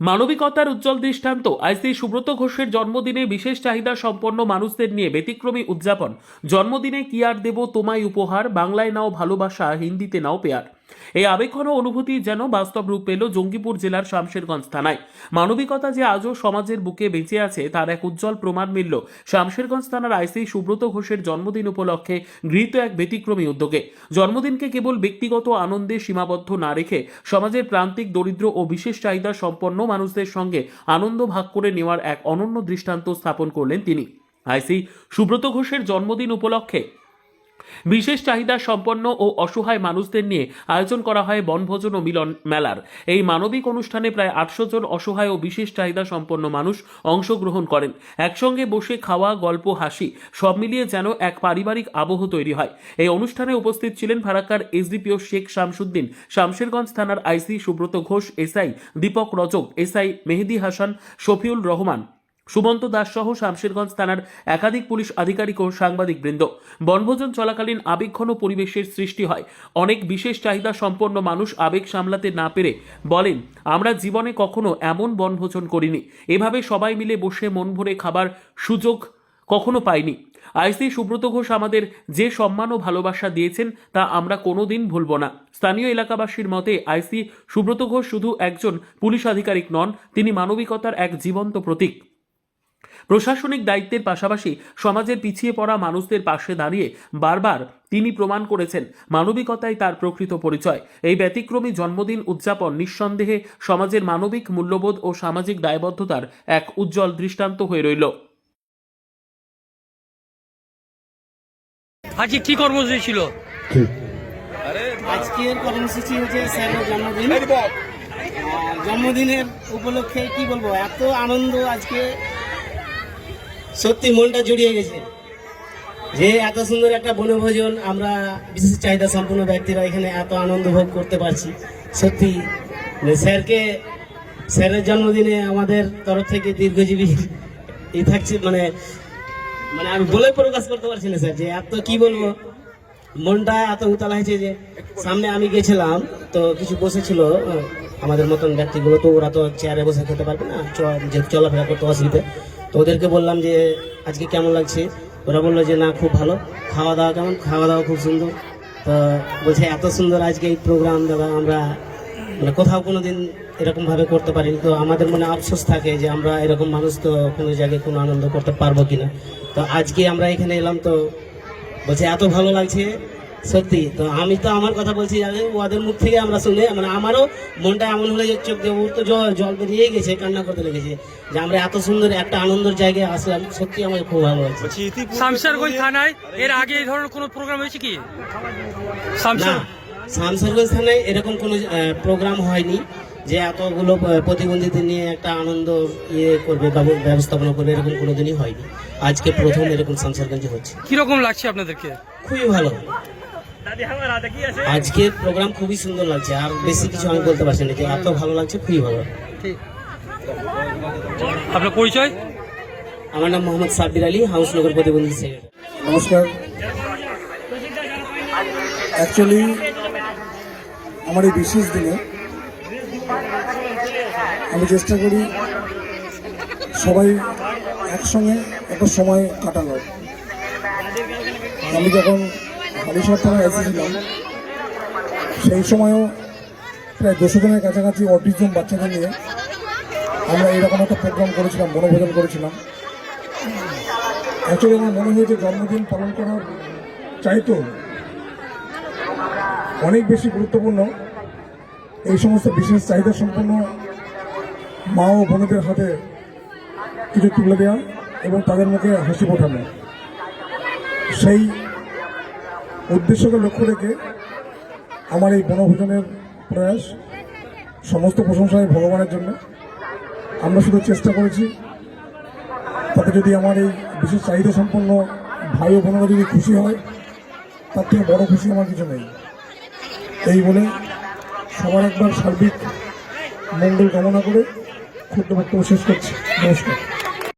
মানবিকতার উজ্জ্বল দৃষ্টান্ত আইসি সুব্রত ঘোষের জন্মদিনে বিশেষ চাহিদা সম্পন্ন মানুষদের নিয়ে ব্যতিক্রমী উদযাপন। জন্মদিনে কি আর দেব তোমায় উপহার, বাংলায় নাও ভালোবাসা, হিন্দিতে নাও পেয়ার। এই আবেগঘন অনুভূতি যেন বাস্তব রূপ পেল জঙ্গিপুর জেলার শামশেরগঞ্জ থানায়। মানবিকতা যে আজও সমাজের বুকে বেঁচে আছে তার এক উজ্জ্বল প্রমাণ মিলল শামশেরগঞ্জ থানার আইসি সুব্রত ঘোষের জন্মদিন উপলক্ষে গৃহীত এক ব্যতিক্রমী উদ্যোগে। জন্মদিনকে কেবল ব্যক্তিগত আনন্দে সীমাবদ্ধ না রেখে সমাজের প্রান্তিক, দরিদ্র ও বিশেষ চাহিদা সম্পন্ন মানুষদের সঙ্গে আনন্দ ভাগ করে নেওয়ার এক অনন্য দৃষ্টান্ত স্থাপন করলেন তিনি। আইসি সুব্রত ঘোষের জন্মদিন উপলক্ষে বিশেষ চাহিদা সম্পন্ন ও অসহায় মানুষদের নিয়ে আয়োজন করা হয় বনভোজন ও মিলন মেলার। এই মানবিক অনুষ্ঠানে প্রায় 800 জন অসহায় ও বিশেষ চাহিদা সম্পন্ন মানুষ অংশগ্রহণ করেন। একসঙ্গে বসে খাওয়া, গল্প, হাসি সব মিলিয়ে যেন এক পারিবারিক আবহ তৈরি হয়। এই অনুষ্ঠানে উপস্থিত ছিলেন ফারাক্কার এসডিপিও শেখ শামসুদ্দিন, শামশেরগঞ্জ থানার আইসি সুব্রত ঘোষ, এসআই দীপক রজক, এসআই মেহেদি হাসান, শফিউল রহমান, সুমন্ত দাস সহ শামশেরগঞ্জ থানার একাধিক পুলিশ আধিকারিক ও সাংবাদিক বৃন্দ। বনভোজন চলাকালীন আবেগঘন পরিবেশের সৃষ্টি হয়। অনেক বিশেষ চাহিদা সম্পন্ন মানুষ আবেগ সামলাতে না পেরে বলেন, আমরা জীবনে কখনো এমন বনভোজন করিনি, এভাবে সবাই মিলে বসে মন ভরে খাবার সুযোগ কখনো পাইনি। আইসি সুব্রত ঘোষ আমাদের যে সম্মান ও ভালোবাসা দিয়েছেন তা আমরা কোনোদিন ভুলব না। স্থানীয় এলাকাবাসীর মতে আইসি সুব্রত ঘোষ শুধু একজন পুলিশ আধিকারিক নন, তিনি মানবিকতার এক জীবন্ত প্রতীক। প্রশাসনিক দায়িত্বের পাশাপাশি সমাজের পিছিয়ে পড়া মানুষদের পাশে দাঁড়িয়ে বারবার তিনি প্রমাণ করেছেন মানবিকতাই তার প্রকৃত পরিচয়। এই ব্যতিক্রমী জন্মদিন উদযাপন নিঃসন্দেহে সমাজের মানবিক মূল্যবোধ ও সামাজিক দায়বদ্ধতার এক উজ্জ্বল দৃষ্টান্ত হয়ে রইল। আজকে কি কর্মসূচি ছিল? আজকের কর্মসূচি হচ্ছে স্যারের জন্মদিন। জন্মদিনের উপলক্ষে কি বলবো, এত আনন্দ আজকে, সত্যি মনটা জুড়িয়ে গেছে যে এত সুন্দর একটা বনভোজন আমরা বিশেষ চাহিদা সম্পন্ন ব্যক্তিরা এখানে এত আনন্দ ভোগ করতে পারছি। সত্যি স্যারের জন্মদিনে আমাদের তরফ থেকে দীর্ঘজীবী থাকছে। মানে আমি বলে প্রকাশ করতে পারছি না স্যার, যে এত কি বলবো, মনটা এত উতাল হয়েছে যে সামনে আমি গেছিলাম তো কিছু বসেছিল আমাদের মতন ব্যক্তিগুলো, তো ওরা তো চেয়ারে বসে খেতে পারবে না, যে চলাফেরা করতে অসুবিধা। তো ওদেরকে বললাম যে আজকে কেমন লাগছে, ওরা বললো যে না খুব ভালো। খাওয়া দাওয়া কেমন? খাওয়া দাওয়া খুব সুন্দর। তো বলছে এত সুন্দর আজকে এই প্রোগ্রাম দাদা আমরা মানে কোথাও কোনো দিন এরকমভাবে করতে পারিনি। তো আমাদের মনে আফসোস থাকে যে আমরা এরকম মানুষ তো কোনো জায়গায় কোনো আনন্দ করতে পারবো কিনা। তো আজকে আমরা এখানে এলাম, তো বলছে এত ভালো লাগছে সত্যি। তো আমি তো আমার কথা বলছি, ওদের মুখ থেকে আমরা শুনে মানে আমারও মনটা এমন হলে যে চোখ দিয়ে ওর তো জল বেরিয়ে গেছে, কান্না করতে লেগেছে যে আমরা এত সুন্দর একটা আনন্দের জায়গায় আসলাম। সত্যি আমার খুব ভালো লাগছে। শামশেরগঞ্জ থানায় এর আগে এই ধরনের কোনো প্রোগ্রাম হয়েছে কি? শামশেরগঞ্জ থানায় এরকম কোনো প্রোগ্রাম হয়নি যে এতগুলো প্রতিবন্ধীদের নিয়ে একটা আনন্দ করবে, ব্যবস্থাপনা করবে, এরকম কোনোদিনই হয়নি। আজকে প্রথম এরকম শামশেরগঞ্জে হচ্ছে। কিরকম লাগছে আপনাদেরকে? খুবই ভালো। আজকের প্রোগ্রাম খুবই সুন্দর লাগছে, আর বেশি কিছু আমি বলতে পারছি না, যে এত ভালো লাগছে, খুবই ভালো। আপনার পরিচয়? আমার নাম মোহাম্মদ সাব্বির আলী, হাউসনগর প্রতিবন্ধী সেক্রেটারি। নমস্কার। অ্যাকচুয়ালি আমার এই বিশেষ দিনে আমি চেষ্টা করি সবাই একসঙ্গে একটা সময় কাটানোর। আমি যখন হালিশহর থানায় এসেছিলাম সেই সময়ও প্রায় 200 জনের কাছাকাছি অটিজম বাচ্চাদের নিয়ে আমরা এরকম একটা প্রোগ্রাম করেছিলাম, বনভোজন করেছিলাম। অ্যাকচুয়ালি আমার মনে হয়েছে জন্মদিন পালন করার চাইতো অনেক বেশি গুরুত্বপূর্ণ এই সমস্ত বিশেষ চাহিদা সম্পন্ন মা ও বোনদের হাতে কিছু তুলে দেওয়া এবং তাদের মুখে হাসি ফোটানো। সেই উদ্দেশ্যকে লক্ষ্য রেখে আমার এই বনভোজনের প্রয়াস। সমস্ত প্রশংসায় ভগবানের জন্য। আমরা শুধু চেষ্টা করেছি তাতে যদি আমার এই বিশেষ চাহিদা সম্পন্ন ভাই ও বোনেরা যদি খুশি হয়, তার থেকে বড় খুশি আমার কিছু নেই। এই বলে সবার একবার সার্বিক মঙ্গল কামনা করে ক্ষুদ্র বক্তব্য শেষ করছি। নমস্কার।